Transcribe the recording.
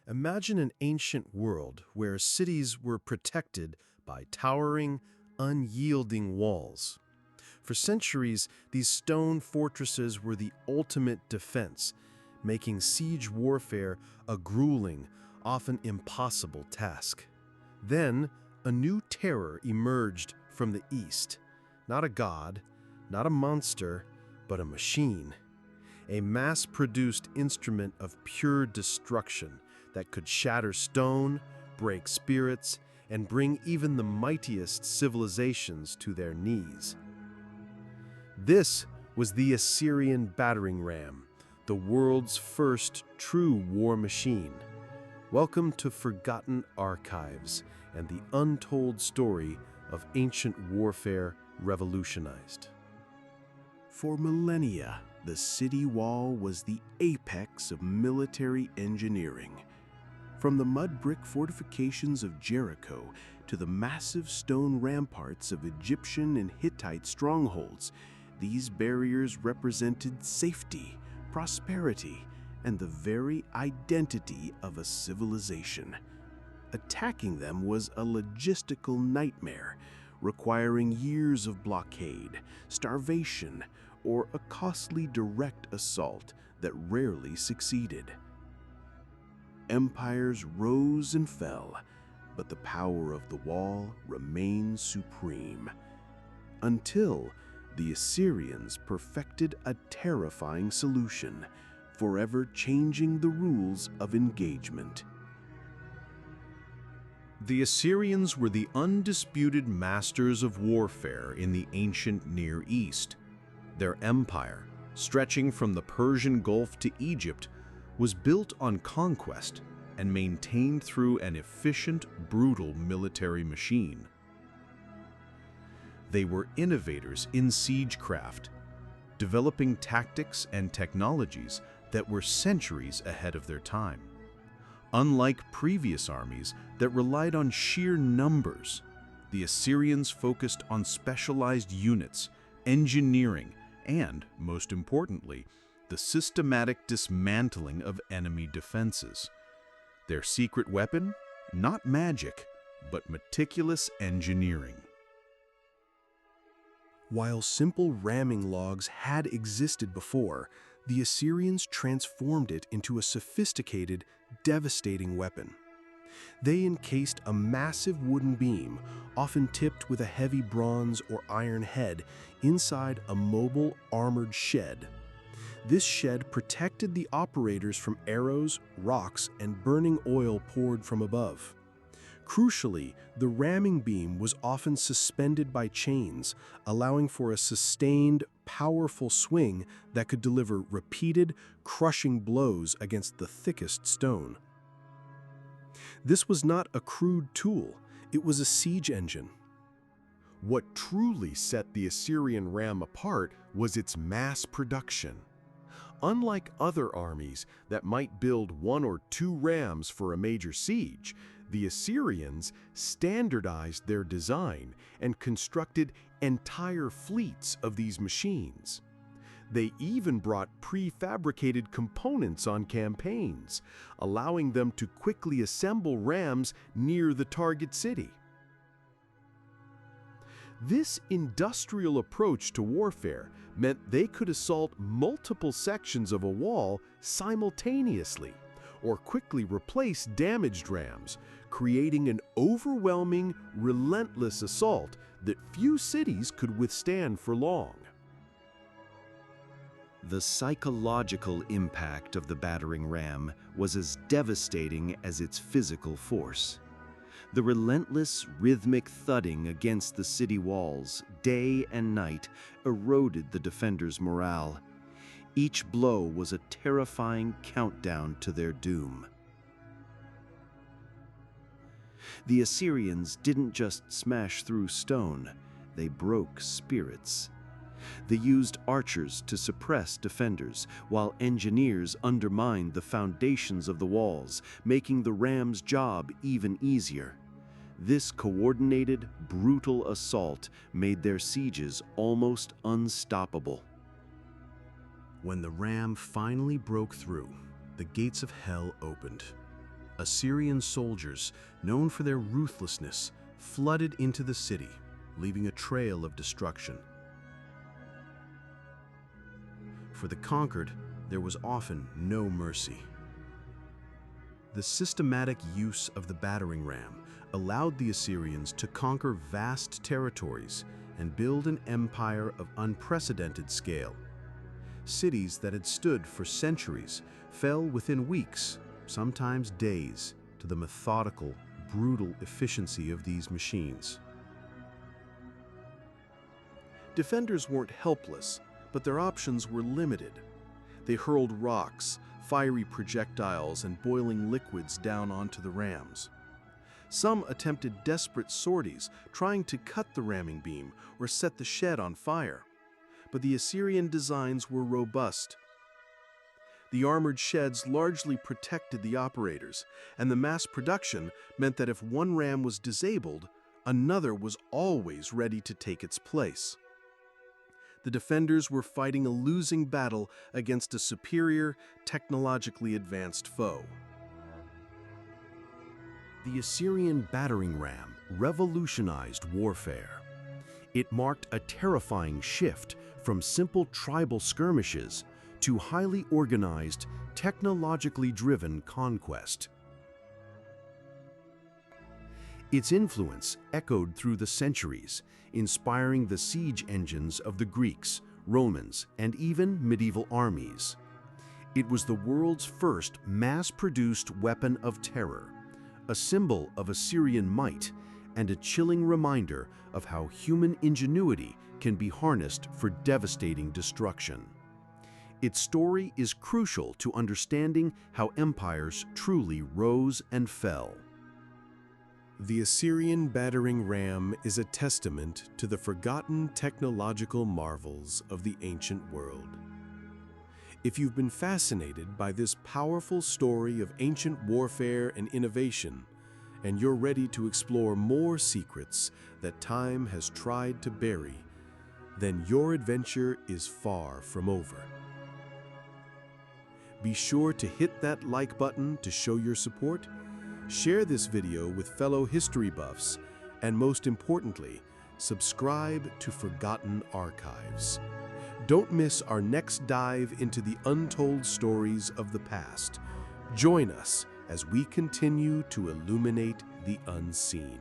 Imagine an ancient world where cities were protected by towering, unyielding walls. For centuries, these stone fortresses were the ultimate defense, making siege warfare a grueling, often impossible task. Then, a new terror emerged from the east. Not a god, not a monster, but a machine. A mass-produced instrument of pure destruction that could shatter stone, break spirits, and bring even the mightiest civilizations to their knees. This was the Assyrian battering ram, the world's first true war machine. Welcome to Forgotten Archives and the untold story of ancient warfare revolutionized. For millennia, the city wall was the apex of military engineering. From the mud-brick fortifications of Jericho to the massive stone ramparts of Egyptian and Hittite strongholds, these barriers represented safety, prosperity, and the very identity of a civilization. Attacking them was a logistical nightmare, requiring years of blockade, starvation, or a costly direct assault that rarely succeeded. Empires rose and fell, but the power of the wall remained supreme, until the Assyrians perfected a terrifying solution, forever changing the rules of engagement. The Assyrians were the undisputed masters of warfare in the ancient Near East. Their empire, stretching from the Persian Gulf to Egypt, was built on conquest and maintained through an efficient, brutal military machine. They were innovators in siegecraft, developing tactics and technologies that were centuries ahead of their time. Unlike previous armies that relied on sheer numbers, the Assyrians focused on specialized units, engineering, and, most importantly, the systematic dismantling of enemy defenses. Their secret weapon? Not magic, but meticulous engineering. While simple ramming logs had existed before, the Assyrians transformed it into a sophisticated, devastating weapon. They encased a massive wooden beam, often tipped with a heavy bronze or iron head, inside a mobile, armored shed. This shed protected the operators from arrows, rocks, and burning oil poured from above. Crucially, the ramming beam was often suspended by chains, allowing for a sustained, powerful swing that could deliver repeated, crushing blows against the thickest stone. This was not a crude tool, it was a siege engine. What truly set the Assyrian ram apart was its mass production. Unlike other armies that might build one or two rams for a major siege, the Assyrians standardized their design and constructed entire fleets of these machines. They even brought prefabricated components on campaigns, allowing them to quickly assemble rams near the target city. This industrial approach to warfare meant they could assault multiple sections of a wall simultaneously, or quickly replace damaged rams, creating an overwhelming, relentless assault that few cities could withstand for long. The psychological impact of the battering ram was as devastating as its physical force. The relentless, rhythmic thudding against the city walls, day and night, eroded the defenders' morale. Each blow was a terrifying countdown to their doom. The Assyrians didn't just smash through stone, they broke spirits. They used archers to suppress defenders, while engineers undermined the foundations of the walls, making the rams' job even easier. This coordinated, brutal assault made their sieges almost unstoppable. When the ram finally broke through, the gates of hell opened. Assyrian soldiers, known for their ruthlessness, flooded into the city, leaving a trail of destruction. For the conquered, there was often no mercy. The systematic use of the battering ram allowed the Assyrians to conquer vast territories and build an empire of unprecedented scale. Cities that had stood for centuries fell within weeks, sometimes days, to the methodical, brutal efficiency of these machines. Defenders weren't helpless, but their options were limited. They hurled rocks, fiery projectiles, and boiling liquids down onto the rams. Some attempted desperate sorties, trying to cut the ramming beam or set the shed on fire. But the Assyrian designs were robust. The armored sheds largely protected the operators, and the mass production meant that if one ram was disabled, another was always ready to take its place. The defenders were fighting a losing battle against a superior, technologically advanced foe. The Assyrian battering ram revolutionized warfare. It marked a terrifying shift from simple tribal skirmishes to highly organized, technologically driven conquest. Its influence echoed through the centuries, inspiring the siege engines of the Greeks, Romans, and even medieval armies. It was the world's first mass-produced weapon of terror, a symbol of Assyrian might and a chilling reminder of how human ingenuity can be harnessed for devastating destruction. Its story is crucial to understanding how empires truly rose and fell. The Assyrian battering ram is a testament to the forgotten technological marvels of the ancient world. If you've been fascinated by this powerful story of ancient warfare and innovation, and you're ready to explore more secrets that time has tried to bury, then your adventure is far from over. Be sure to hit that like button to show your support, share this video with fellow history buffs, and most importantly, subscribe to Forgotten Archives. Don't miss our next dive into the untold stories of the past. Join us as we continue to illuminate the unseen.